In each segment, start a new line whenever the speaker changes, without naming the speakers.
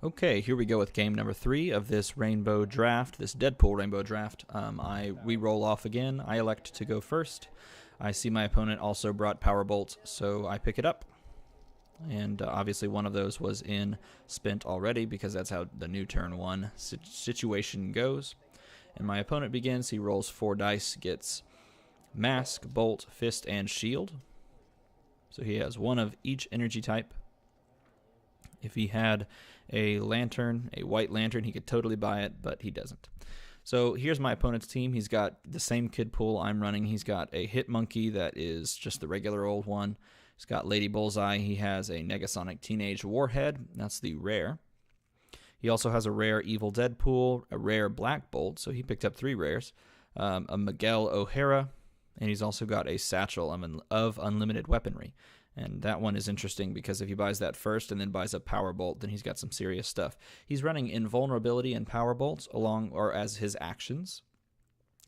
Okay, here we go with game number 3 of this rainbow draft, this Deadpool rainbow draft. We roll off again. I elect to go first. I see my opponent also brought Power Bolt, so I pick it up. And obviously one of those was in spent already because that's how the new turn 1 situation goes. And my opponent begins. He rolls 4 dice, gets Mask, Bolt, Fist, and Shield. So he has one of each energy type. If he had a lantern, a white lantern, he could totally buy it, but he doesn't. So here's my opponent's team. He's got the same kid pool I'm running. He's got a Hit Monkey that is just the regular old one. He's got Lady Bullseye. He has a Negasonic Teenage Warhead. That's the rare. He also has a rare Evil Deadpool, a rare Black Bolt, so he picked up 3 rares, a Miguel O'Hara, and he's also got a Satchel of Unlimited Weaponry. And that one is interesting because if he buys that first and then buys a Power Bolt, then he's got some serious stuff. He's running Invulnerability and Power Bolts as his actions.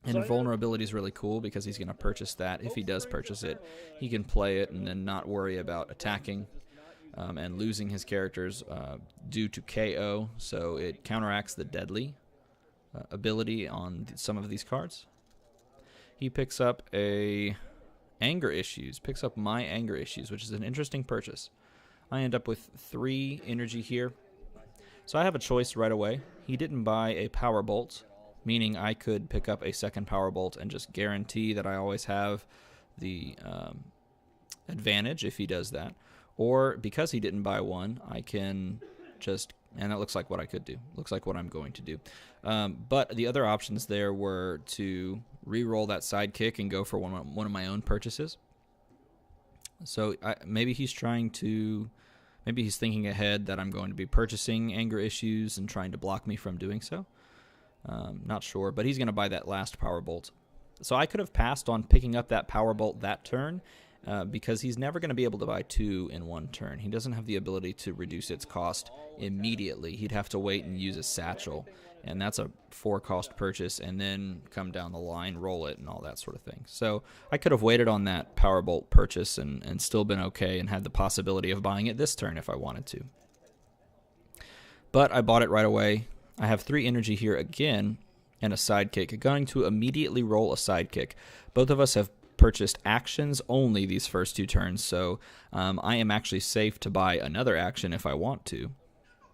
And Invulnerability is really cool because he's going to purchase that. If he does purchase it, he can play it and then not worry about attacking and losing his characters due to KO. So it counteracts the Deadly ability on some of these cards. He picks up a Anger Issues, picks up my Anger Issues, which is an interesting purchase. I end up with 3 energy here. So I have a choice right away. He didn't buy a Power Bolt, meaning I could pick up a second Power Bolt and just guarantee that I always have the advantage if he does that. Or because he didn't buy one, I can just, and that looks like what I could do. Looks like what I'm going to do. But the other options there were to re-roll that sidekick and go for one of my own purchases. So maybe he's thinking ahead that I'm going to be purchasing Anger Issues and trying to block me from doing so. Not sure, but he's going to buy that last Power Bolt. So I could have passed on picking up that Power Bolt that turn because he's never going to be able to buy 2 in one turn. He doesn't have the ability to reduce its cost immediately. He'd have to wait and use a Satchel, and that's a 4-cost purchase, and then come down the line, roll it, and all that sort of thing. So I could have waited on that Power Bolt purchase and still been okay and had the possibility of buying it this turn if I wanted to. But I bought it right away. I have 3 energy here again and a sidekick. Going to immediately roll a sidekick. Both of us have purchased actions only these first 2 turns, so I am actually safe to buy another action if I want to.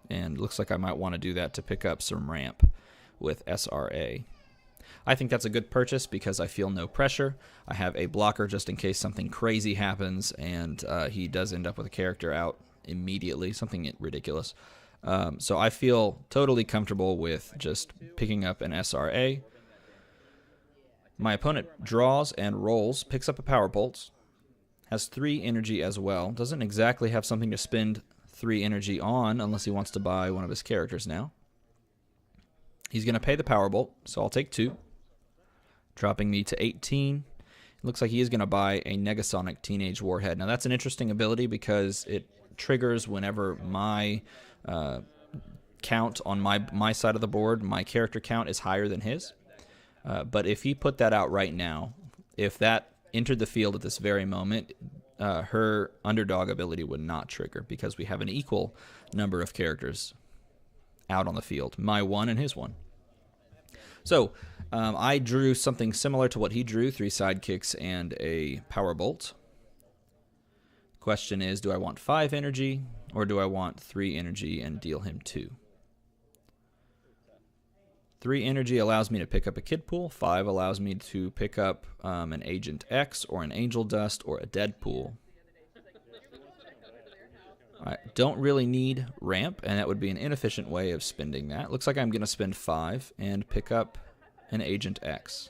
And it looks like I might want to do that to pick up some ramp with SRA. I think that's a good purchase because I feel no pressure. I have a blocker just in case something crazy happens and he does end up with a character out immediately, something ridiculous. So I feel totally comfortable with just picking up an SRA. My opponent draws and rolls, picks up a Power Bolt, has 3 energy as well. Doesn't exactly have something to spend 3 energy on unless he wants to buy one of his characters now. He's going to pay the Power Bolt, so I'll take 2, dropping me to 18. It looks like he is going to buy a Negasonic Teenage Warhead. Now that's an interesting ability because it triggers whenever my count on my side of the board, my character count is higher than his. But if he put that out right now, if that entered the field at this very moment, her underdog ability would not trigger because we have an equal number of characters out on the field, my 1 and his 1. So I drew something similar to what he drew, 3 sidekicks and a Power Bolt. Question is, do I want 5 energy or do I want 3 energy and deal him 2? 3 energy allows me to pick up a Kid Pool. 5 allows me to pick up an Agent X or an Angel Dust or a Deadpool. I don't really need ramp, and that would be an inefficient way of spending that. Looks like I'm going to spend 5 and pick up an Agent X.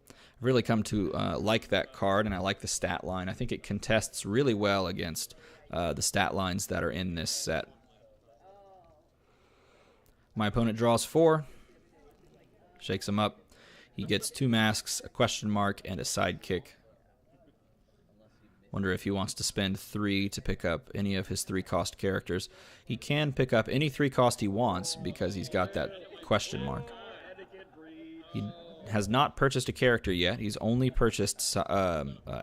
I've really come to like that card, and I like the stat line. I think it contests really well against the stat lines that are in this set. My opponent draws 4. Shakes him up. He gets 2 masks, a question mark, and a sidekick. Wonder if he wants to spend 3 to pick up any of his 3-cost characters. He can pick up any 3-cost he wants because he's got that question mark. He has not purchased a character yet. He's only purchased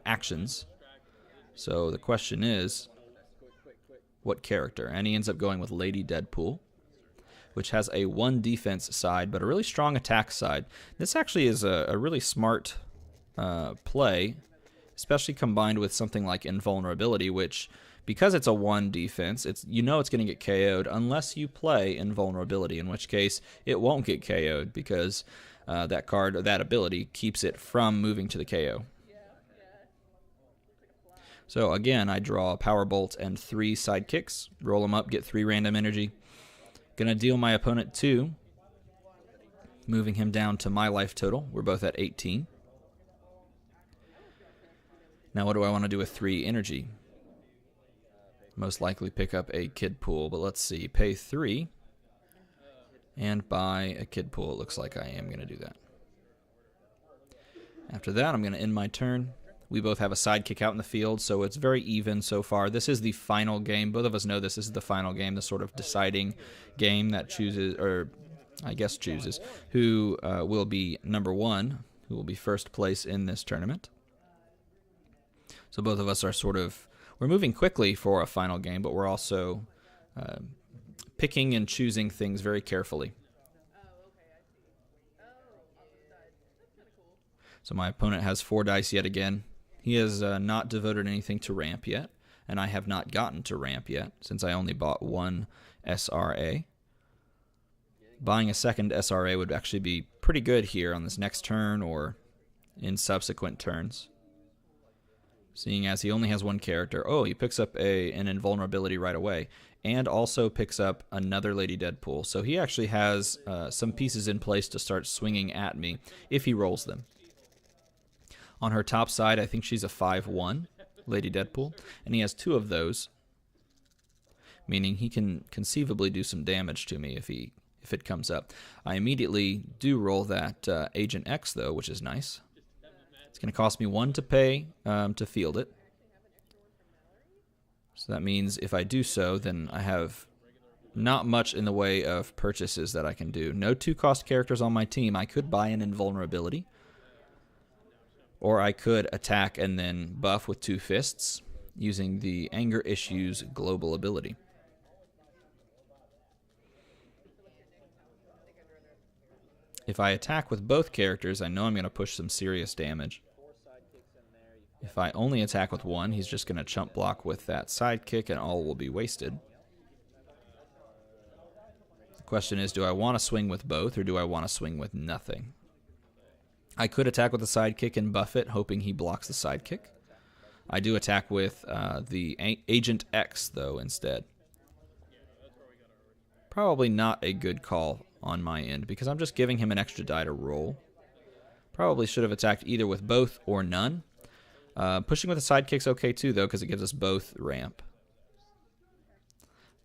actions. So the question is, what character? And he ends up going with Lady Deadpool. which has a 1 defense side, but a really strong attack side. This actually is a really smart play, especially combined with something like Invulnerability, which, because it's a 1 defense, it's going to get KO'd unless you play Invulnerability, in which case it won't get KO'd because that card, or that ability, keeps it from moving to the KO. So again, I draw a Power Bolt and 3 sidekicks, roll them up, get 3 random energy. Gonna deal my opponent 2, moving him down to my life total. We're both at 18. Now what do I want to do with 3 energy? Most likely pick up a Kid Pool, but let's see. Pay 3 and buy a Kid Pool. It looks like I am going to do that. After that, I'm going to end my turn. We both have a sidekick out in the field, so it's very even so far. This is the final game. Both of us know this is the final game, the sort of deciding game that chooses, or I guess chooses, who will be number 1, who will be first place in this tournament. So both of us are we're moving quickly for a final game, but we're also picking and choosing things very carefully. So my opponent has 4 dice yet again. He has not devoted anything to ramp yet, and I have not gotten to ramp yet, since I only bought 1 SRA. Buying a second SRA would actually be pretty good here on this next turn or in subsequent turns. Seeing as he only has 1 character. Oh, he picks up an Invulnerability right away, and also picks up another Lady Deadpool. So he actually has some pieces in place to start swinging at me if he rolls them. On her top side, I think she's a 5/1, Lady Deadpool, and he has 2 of those, meaning he can conceivably do some damage to me if it comes up. I immediately do roll that Agent X, though, which is nice. It's going to cost me 1 to pay to field it. So that means if I do so, then I have not much in the way of purchases that I can do. No 2-cost characters on my team. I could buy an Invulnerability, or I could attack and then buff with 2 fists using the Anger Issues global ability. If I attack with both characters, I know I'm going to push some serious damage. If I only attack with 1, he's just going to chump block with that sidekick and all will be wasted. The question is, do I want to swing with both or do I want to swing with nothing? I could attack with the sidekick and buff it, hoping he blocks the sidekick. I do attack with the Agent X, though, instead. Probably not a good call on my end, because I'm just giving him an extra die to roll. Probably should have attacked either with both or none. Pushing with the sidekick's okay, too, though, because it gives us both ramp.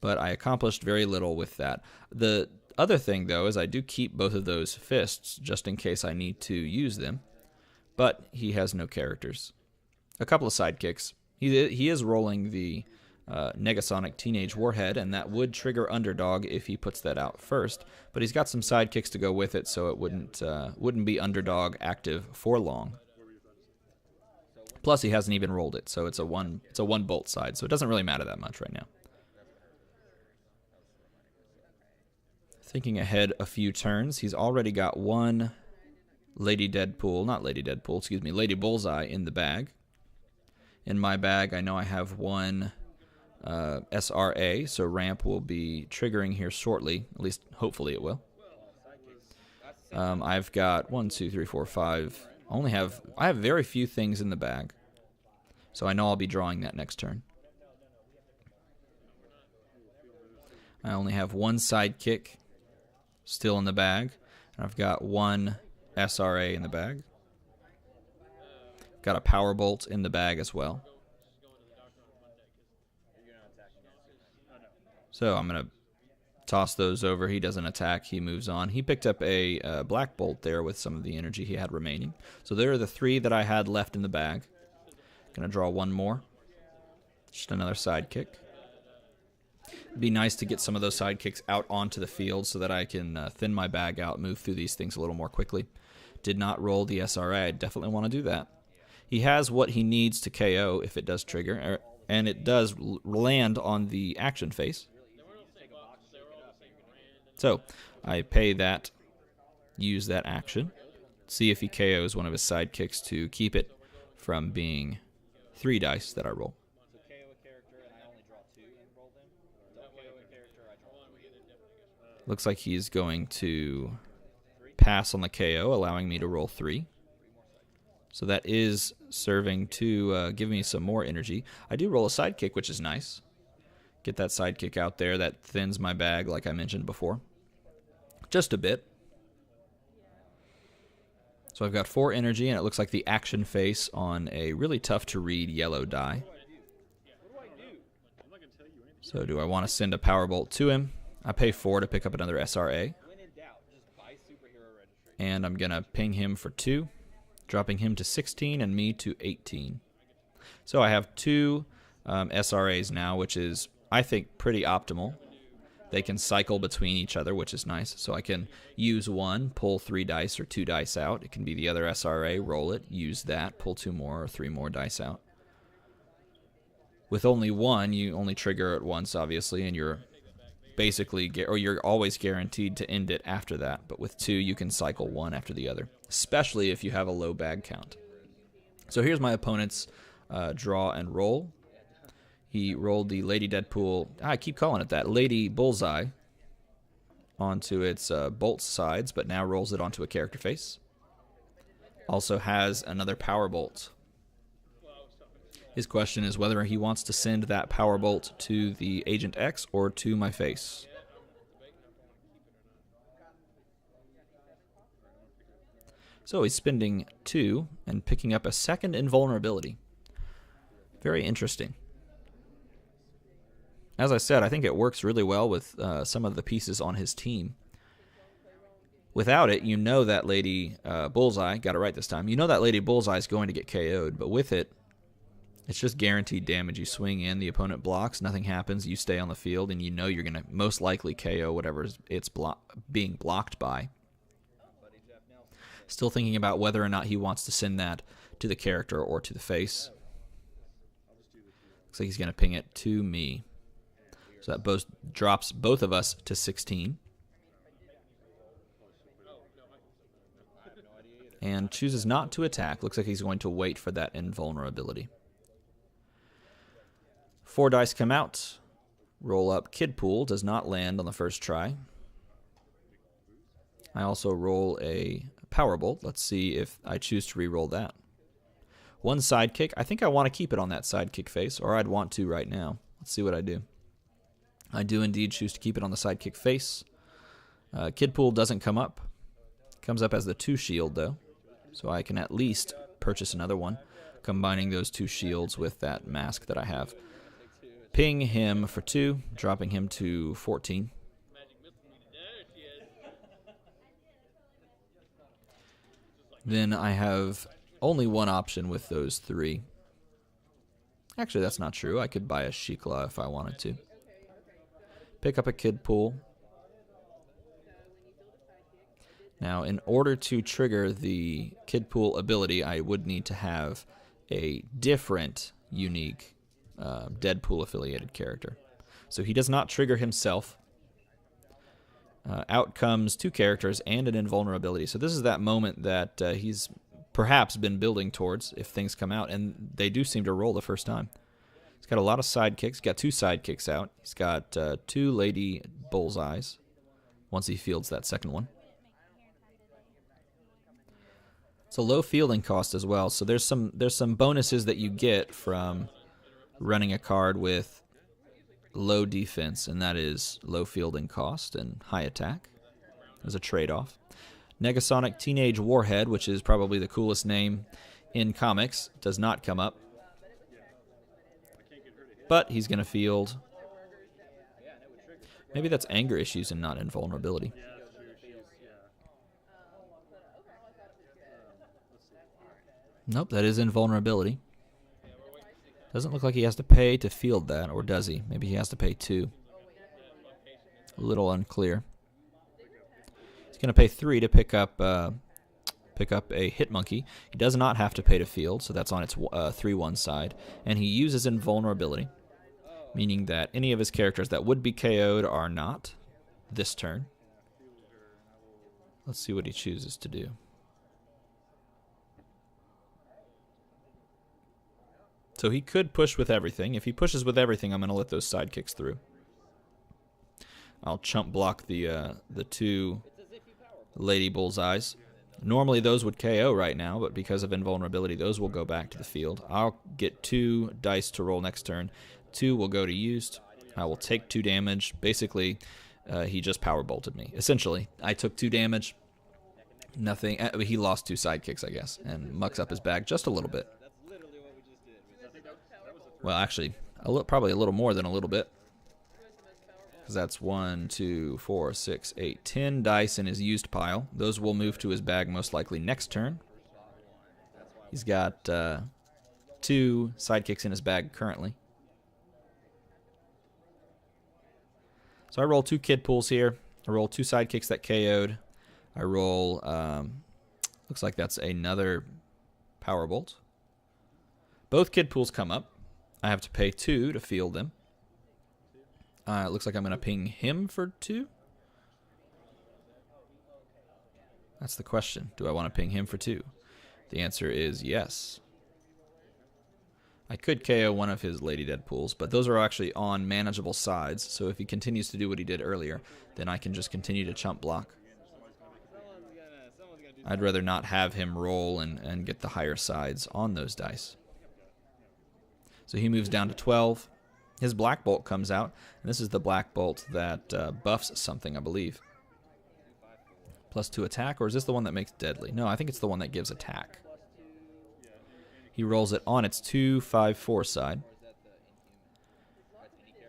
But I accomplished very little with that. The other thing, though, is I do keep both of those fists just in case I need to use them. But he has no characters. A couple of sidekicks. He is rolling the Negasonic Teenage Warhead, and that would trigger Underdog if he puts that out first. But he's got some sidekicks to go with it, so it wouldn't be Underdog active for long. Plus, he hasn't even rolled it, so it's a one bolt side, so it doesn't really matter that much right now. Thinking ahead a few turns, he's already got 1 Lady Bullseye in the bag. In my bag, I know I have 1 SRA, so ramp will be triggering here shortly. At least, hopefully it will. I've got 1, 2, 3, 4, 5. I have very few things in the bag, so I know I'll be drawing that next turn. I only have 1 sidekick still in the bag, and I've got 1 SRA in the bag. Got a Power Bolt in the bag as well. So I'm going to toss those over. He doesn't attack. He moves on. He picked up a Black Bolt there with some of the energy he had remaining. So there are the 3 that I had left in the bag. Going to draw 1 more. Just another sidekick. It'd be nice to get some of those sidekicks out onto the field so that I can thin my bag out, move through these things a little more quickly. Did not roll the SRA. I definitely want to do that. He has what he needs to KO if it does trigger, and it does land on the action face. So I pay that, use that action, see if he KOs one of his sidekicks to keep it from being 3 dice that I roll. Looks like he's going to pass on the KO, allowing me to roll 3. So that is serving to give me some more energy. I do roll a sidekick, which is nice. Get that sidekick out there. That thins my bag, like I mentioned before. Just a bit. So I've got 4 energy, and it looks like the action face on a really tough-to-read yellow die. So do I want to send a power bolt to him? I pay 4 to pick up another SRA. And I'm going to ping him for 2. Dropping him to 16 and me to 18. So I have 2 SRAs now, which is, I think, pretty optimal. They can cycle between each other, which is nice. So I can use one, pull 3 dice or 2 dice out. It can be the other SRA, roll it, use that, pull 2 more or 3 more dice out. With only one, you only trigger it once, obviously, and you're basically, or you're always guaranteed to end it after that. But with 2, you can cycle one after the other, especially if you have a low bag count. So here's my opponent's draw and roll. He rolled the Lady Deadpool, I keep calling it that, Lady Bullseye, onto its bolt sides, but now rolls it onto a character face. Also has another power bolt. His question is whether he wants to send that power bolt to the Agent X or to my face. So he's spending 2 and picking up a second invulnerability. Very interesting. As I said, I think it works really well with some of the pieces on his team. Without it, you know that Lady Bullseye, got it right this time, you know that Lady Bullseye is going to get KO'd, but with it, it's just guaranteed damage. You swing in, the opponent blocks, nothing happens, you stay on the field, and you know you're going to most likely KO whatever it's being blocked by. Still thinking about whether or not he wants to send that to the character or to the face. Looks like he's going to ping it to me. So that both drops both of us to 16. And chooses not to attack. Looks like he's going to wait for that invulnerability. 4 dice come out. Roll up Kid Pool. Does not land on the first try. I also roll a Power Bolt. Let's see if I choose to re-roll that. 1 sidekick. I think I want to keep it on that sidekick face, or I'd want to right now. Let's see what I do. I do indeed choose to keep it on the sidekick face. Kid Pool doesn't come up. Comes up as the 2 shield, though. So I can at least purchase another one, combining those 2 shields with that mask that I have. Ping him for 2, dropping him to 14. Then I have only one option with those 3. Actually, that's not true. I could buy a Shikla if I wanted to. Pick up a Kid Pool. Now, in order to trigger the Kid Pool ability, I would need to have a different, unique Deadpool-affiliated character. So he does not trigger himself. Out comes 2 characters and an invulnerability. So this is that moment that he's perhaps been building towards if things come out, and they do seem to roll the first time. He's got a lot of sidekicks. He's got 2 sidekicks out. He's got 2 Lady Bullseyes once he fields that second one. It's a low fielding cost as well, so there's some bonuses that you get from running a card with low defense, and that is low fielding cost and high attack. There's a trade-off. Negasonic Teenage Warhead, which is probably the coolest name in comics, does not come up. But he's going to field. Maybe that's anger issues and not invulnerability. Nope, that is invulnerability. Doesn't look like he has to pay to field that, or does he? Maybe he has to pay 2. A little unclear. He's going to pay 3 to pick up a Hit Monkey. He does not have to pay to field, so that's on its 3/1 side. And he uses invulnerability, meaning that any of his characters that would be KO'd are not this turn. Let's see what he chooses to do. So he could push with everything. If he pushes with everything, I'm going to let those sidekicks through. I'll chump block the 2 Lady Bullseyes. Normally those would KO right now, but because of invulnerability, those will go back to the field. I'll get 2 dice to roll next turn. 2 will go to used. I will take 2 damage. Basically, he just power bolted me. Essentially, I took 2 damage. Nothing. He lost 2 sidekicks, I guess, and mucks up his bag just a little bit. Well, actually, probably a little more than a little bit. Because that's 1, 2, 4, 6, 8, 10 dice in his used pile. Those will move to his bag most likely next turn. He's got 2 sidekicks in his bag currently. So I roll 2 kid pools here. I roll 2 sidekicks that KO'd. I roll, looks like that's another power bolt. Both kid pools come up. I have to pay 2 to field them. It looks like I'm going to ping him for 2. That's the question. Do I want to ping him for 2? The answer is yes. I could KO one of his Lady Deadpools, but those are actually on manageable sides, so if he continues to do what he did earlier, then I can just continue to chump block. I'd rather not have him roll and get the higher sides on those dice. So he moves down to 12. His Black Bolt comes out, and this is the Black Bolt that buffs something, I believe. +2 attack, or is this the one that makes deadly? No, I think it's the one that gives attack. He rolls it on its 2, 5, 4 side.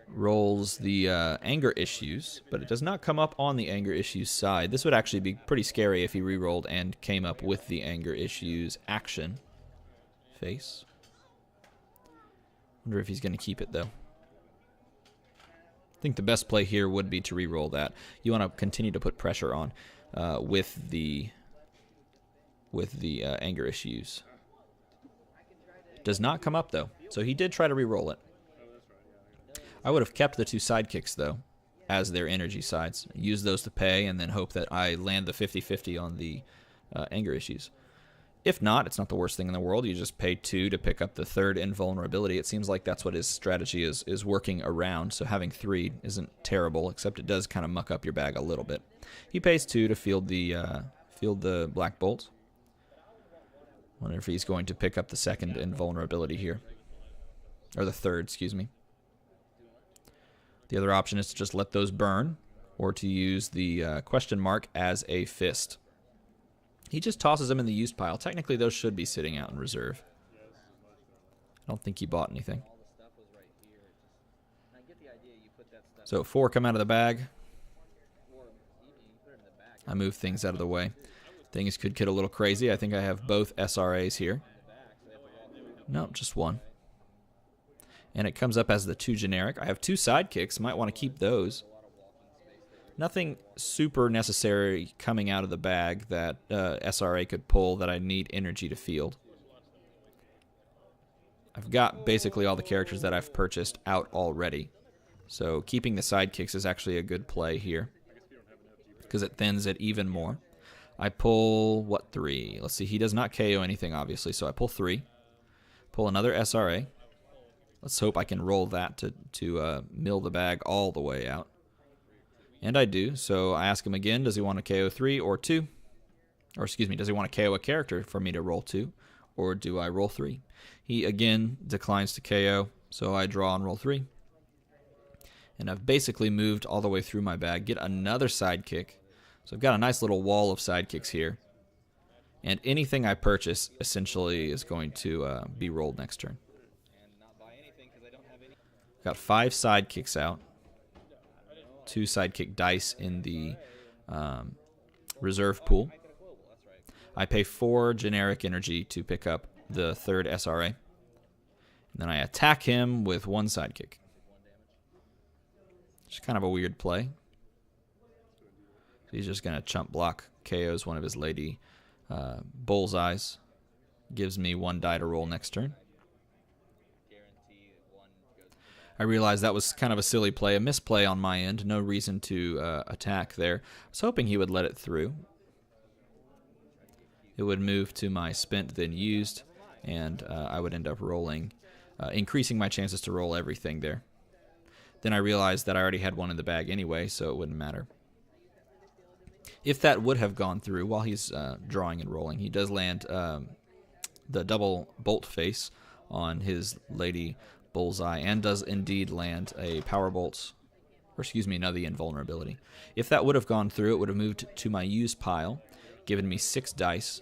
Rolls the anger issues, but it does not come up on the anger issues side. This would actually be pretty scary if he re-rolled and came up with the anger issues action face. Wonder if he's going to keep it, though. I think the best play here would be to re-roll that. You want to continue to put pressure on with the anger issues. Does not come up, though. So he did try to re-roll it. I would have kept the 2 sidekicks, though, as their energy sides. Use those to pay, and then hope that I land the 50-50 on the anger issues. If not, it's not the worst thing in the world. You just pay 2 to pick up the 3rd invulnerability. It seems like that's what his strategy is working around, so having 3 isn't terrible, except it does kind of muck up your bag a little bit. He pays 2 to field the Black Bolt. Wonder if he's going to pick up the 2nd invulnerability here. Or the 3rd, excuse me. The other option is to just let those burn, or to use the question mark as a fist. He just tosses them in the used pile. Technically, those should be sitting out in reserve. I don't think he bought anything. So 4 come out of the bag. I move things out of the way. Things could get a little crazy. I think I have both SRAs here. Nope, just 1. And it comes up as the 2 generic. I have 2 sidekicks. Might want to keep those. Nothing super necessary coming out of the bag that SRA could pull that I need energy to field. I've got basically all the characters that I've purchased out already. So keeping the sidekicks is actually a good play here, because it thins it even more. I pull, what, 3? Let's see, he does not KO anything, obviously, so I pull 3. Pull another SRA. Let's hope I can roll that to mill the bag all the way out. And I do, so I ask him again, does he want to KO 3 or 2? Or excuse me, does he want to KO a character for me to roll 2? Or do I roll 3? He again declines to KO, so I draw and roll 3. And I've basically moved all the way through my bag. Get another sidekick. So I've got a nice little wall of sidekicks here. And anything I purchase essentially is going to be rolled next turn. Got 5 sidekicks out. 2 sidekick dice in the reserve pool. I pay 4 generic energy to pick up the 3rd SRA. And then I attack him with 1 sidekick. It's kind of a weird play. He's just going to chump block. KOs one of his Lady Bullseyes. Gives me 1 die to roll next turn. I realized that was kind of a silly play, a misplay on my end. No reason to attack there. I was hoping he would let it through. it would move to my spent then used, and I would end up rolling, increasing my chances to roll everything there. Then I realized that I already had one in the bag anyway, so it wouldn't matter. If that would have gone through while he's drawing and rolling, he does land the double bolt face on his Lady Bullseye, and does indeed land a power bolt, or excuse me, another invulnerability. If that would have gone through, it would have moved to my use pile, given me 6 dice,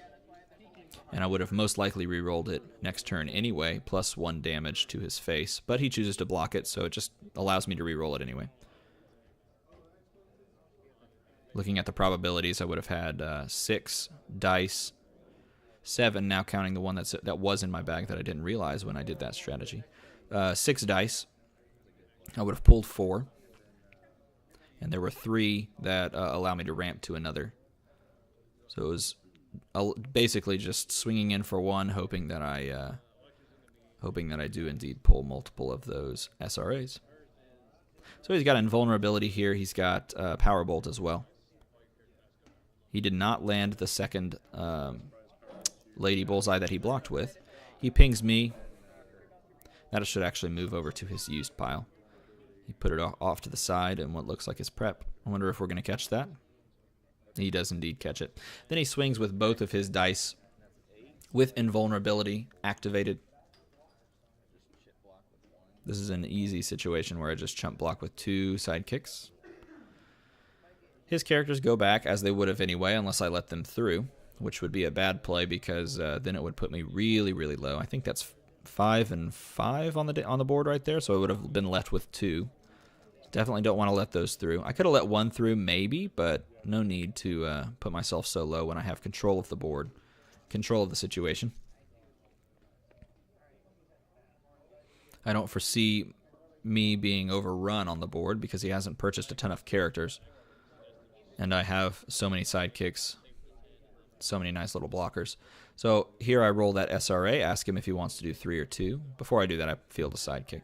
and I would have most likely re-rolled it next turn anyway, plus 1 damage to his face, but he chooses to block it, so it just allows me to re-roll it anyway. Looking at the probabilities, I would have had 6 dice, 7 now counting the one that was in my bag that I didn't realize when I did that strategy. 6 dice, I would have pulled 4, and there were 3 that allow me to ramp to another. So it was basically just swinging in for 1, hoping that I do indeed pull multiple of those SRAs. So he's got invulnerability here. He's got power bolt as well. He did not land the second Lady Bullseye that he blocked with. He pings me. That should actually move over to his used pile. He put it off to the side in what looks like his prep. I wonder if we're going to catch that. He does indeed catch it. Then he swings with both of his dice with invulnerability activated. This is an easy situation where I just chump block with 2 sidekicks. His characters go back as they would have anyway, unless I let them through, which would be a bad play because then it would put me really, really low. I think that's 5 and 5 on the board right there, so I would have been left with 2. Definitely don't want to let those through. I could have let 1 through maybe, but no need to put myself so low when I have control of the board, control of the situation. I don't foresee me being overrun on the board because he hasn't purchased a ton of characters. And I have so many sidekicks, so many nice little blockers. So here I roll that SRA, ask him if he wants to do 3 or 2. Before I do that, I field a sidekick.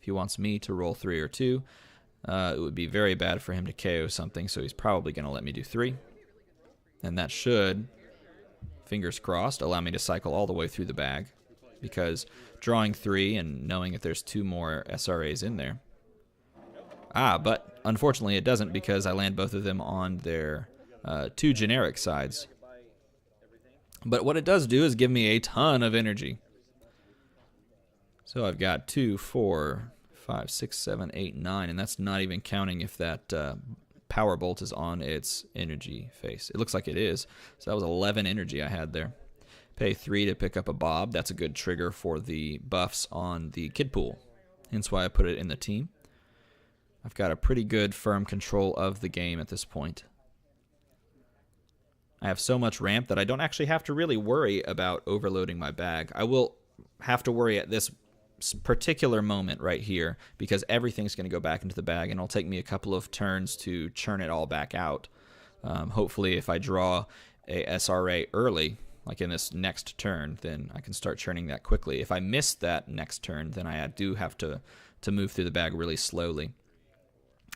If he wants me to roll 3 or 2, it would be very bad for him to KO something, so he's probably going to let me do 3. And that should, fingers crossed, allow me to cycle all the way through the bag, because drawing 3 and knowing that there's 2 more SRAs in there. But unfortunately it doesn't, because I land both of them on their 2 generic sides. But what it does do is give me a ton of energy. So I've got 2, 4, 5, 6, 7, 8, 9, and that's not even counting if that power bolt is on its energy face. It looks like it is. So that was 11 energy I had there. Pay 3 to pick up a Bob. That's a good trigger for the buffs on the kid pool. Hence why I put it in the team. I've got a pretty good firm control of the game at this point. I have so much ramp that I don't actually have to really worry about overloading my bag. I will have to worry at this particular moment right here because everything's going to go back into the bag, and it'll take me a couple of turns to churn it all back out. Hopefully if I draw a SRA early, like in this next turn, then I can start churning that quickly. If I miss that next turn, then I do have to move through the bag really slowly.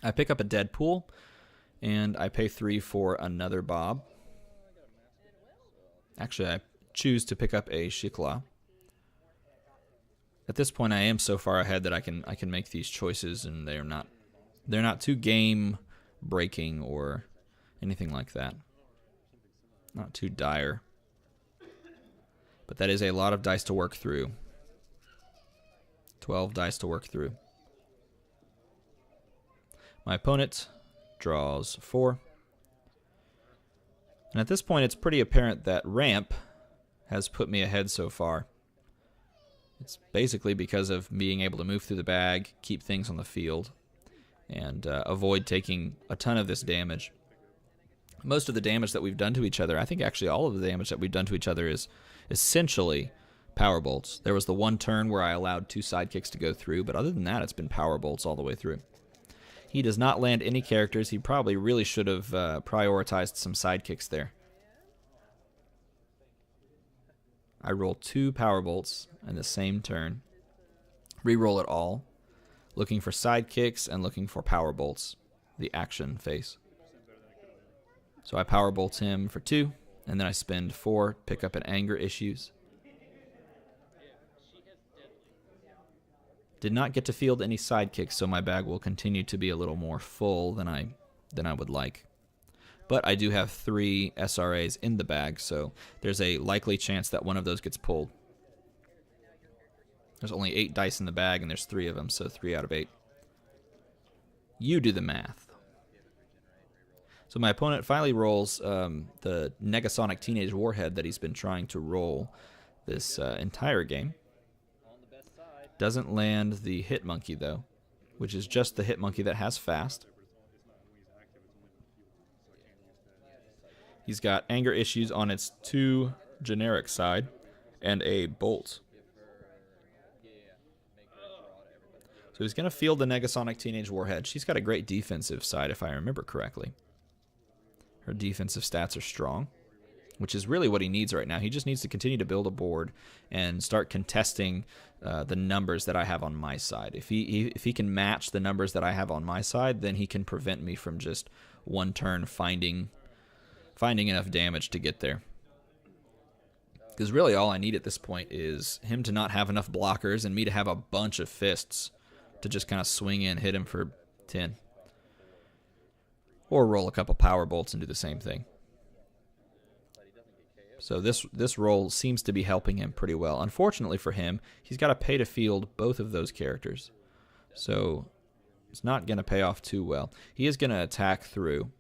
I pick up a Deadpool, and I pay 3 for another Bob. Actually, I choose to pick up a Shikla. At this point, I am so far ahead that I can make these choices, and they're not too game breaking or anything like that. Not too dire. But that is a lot of dice to work through. 12 dice to work through. My opponent draws 4. And at this point, it's pretty apparent that ramp has put me ahead so far. It's basically because of being able to move through the bag, keep things on the field, and avoid taking a ton of this damage. Most of the damage that we've done to each other, I think actually all of the damage that we've done to each other is essentially power bolts. There was the one turn where I allowed 2 sidekicks to go through, but other than that, it's been power bolts all the way through. He does not land any characters. He probably really should have prioritized some sidekicks there. I roll 2 power bolts in the same turn. Reroll it all, looking for sidekicks and looking for power bolts, the action face. So I power bolt him for 2. And then I spend 4, pick up an Anger Issues. Did not get to field any sidekicks, so my bag will continue to be a little more full than I would like. But I do have 3 SRAs in the bag, so there's a likely chance that one of those gets pulled. There's only 8 dice in the bag, and there's 3 of them, so 3 out of 8. You do the math. So my opponent finally rolls the Negasonic Teenage Warhead that he's been trying to roll this entire game. Doesn't land the Hit Monkey, though, which is just the Hit Monkey that has fast. He's got Anger Issues on its 2 generic side and a Bolt. So he's going to field the Negasonic Teenage Warhead. She's got a great defensive side, if I remember correctly. Her defensive stats are strong, which is really what he needs right now. He just needs to continue to build a board and start contesting the numbers that I have on my side. If he can match the numbers that I have on my side, then he can prevent me from just one turn finding enough damage to get there. Because really all I need at this point is him to not have enough blockers and me to have a bunch of fists to just kind of swing in, hit him for 10. Or roll a couple power bolts and do the same thing. So this roll seems to be helping him pretty well. Unfortunately for him, he's got to pay to field both of those characters. So it's not going to pay off too well. He is going to attack through.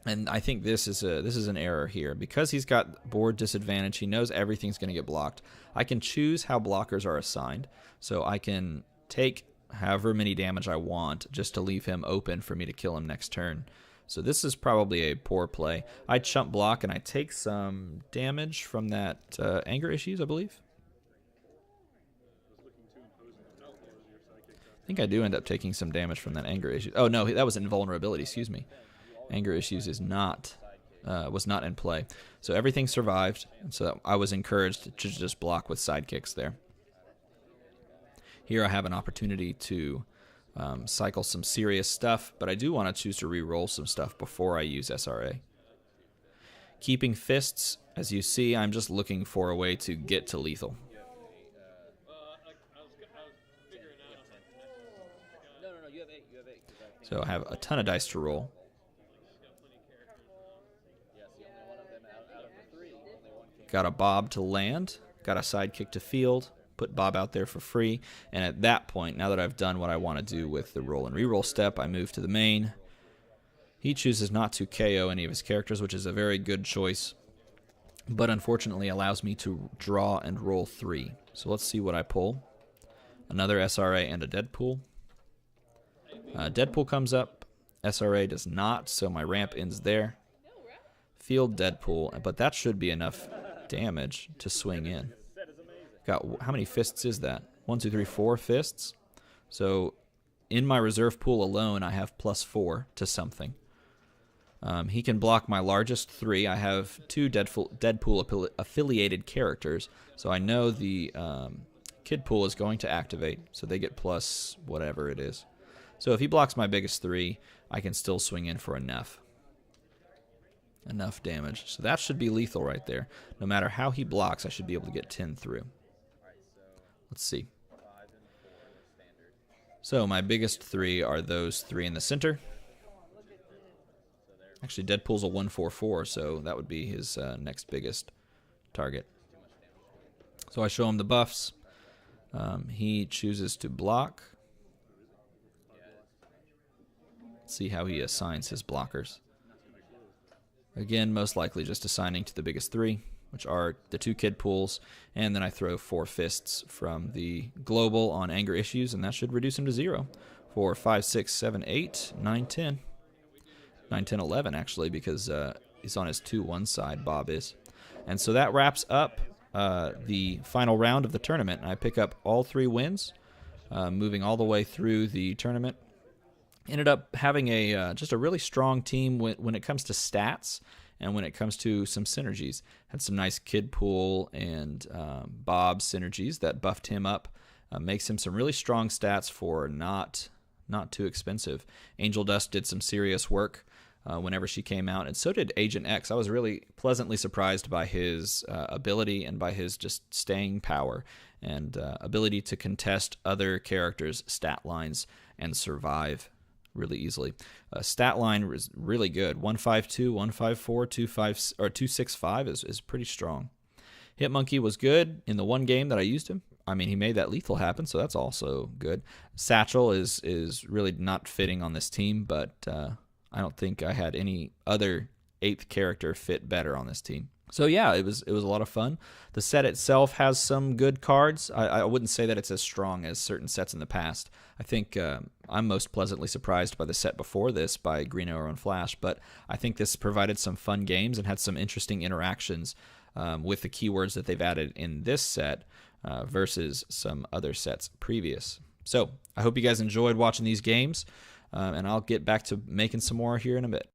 And I think this is an error here. Because he's got board disadvantage, he knows everything's going to get blocked. I can choose how blockers are assigned. So I can take however many damage I want just to leave him open for me to kill him next turn. So this is probably a poor play. I chump block and I take some damage from that Anger Issues, I believe. I think I do end up taking some damage from that Anger Issues. Oh no, that was Invulnerability, excuse me. Anger Issues is not was not in play. So everything survived, and so I was encouraged to just block with sidekicks there. Here I have an opportunity to cycle some serious stuff, but I do want to choose to re-roll some stuff before I use SRA. Keeping fists, as you see, I'm just looking for a way to get to lethal. So I have a ton of dice to roll. Got a Bob to land, got a sidekick to field, put Bob out there for free, and at that point, now that I've done what I want to do with the roll and reroll step, I move to the main. He chooses not to KO any of his characters, which is a very good choice, but unfortunately allows me to draw and roll 3. So let's see what I pull. Another SRA and a Deadpool. Deadpool comes up, SRA does not, so my ramp ends there. Field Deadpool, but that should be enough damage to swing in. Got how many fists is that? 1, 2, 3, 4 fists. So in my reserve pool alone, I have +4 to something. He can block my largest 3. I have 2 Deadpool affiliated characters, so I know the Kid Pool is going to activate, so they get plus whatever it is. So if he blocks my biggest 3, I can still swing in for enough damage. So that should be lethal right there. No matter how he blocks, I should be able to get 10 through. Let's see. So my biggest 3 are those 3 in the center. Actually, Deadpool's a 1/4/4, so that would be his next biggest target. So I show him the buffs. He chooses to block. Let's see how he assigns his blockers. Again, most likely just assigning to the biggest 3, which are the 2 Kid Pools, and then I throw 4 fists from the global on Anger Issues, and that should reduce him to 0. 4, 5, 6, 7, 8, 9, 10. 9, 10, 11, actually, because he's on his 2-1 side, Bob is. And so that wraps up the final round of the tournament. I pick up all 3 wins, moving all the way through the tournament. Ended up having just a really strong team when it comes to stats and when it comes to some synergies. Had some nice Kid Pool and Bob synergies that buffed him up. Makes him some really strong stats for not too expensive. Angel Dust did some serious work. whenever she came out, and so did Agent X. I was really pleasantly surprised by his ability and by his just staying power and ability to contest other characters' stat lines and survive really easily. Stat line was really good. 152, 154, 265 is pretty strong. Hitmonkey was good in the one game that I used him. I mean, he made that lethal happen, so that's also good. Satchel is really not fitting on this team, but I don't think I had any other 8th character fit better on this team. So yeah, it was a lot of fun. The set itself has some good cards. I wouldn't say that it's as strong as certain sets in the past. I think I'm most pleasantly surprised by the set before this by Green Arrow and Flash, but I think this provided some fun games and had some interesting interactions with the keywords that they've added in this set versus some other sets previous. So I hope you guys enjoyed watching these games, and I'll get back to making some more here in a bit.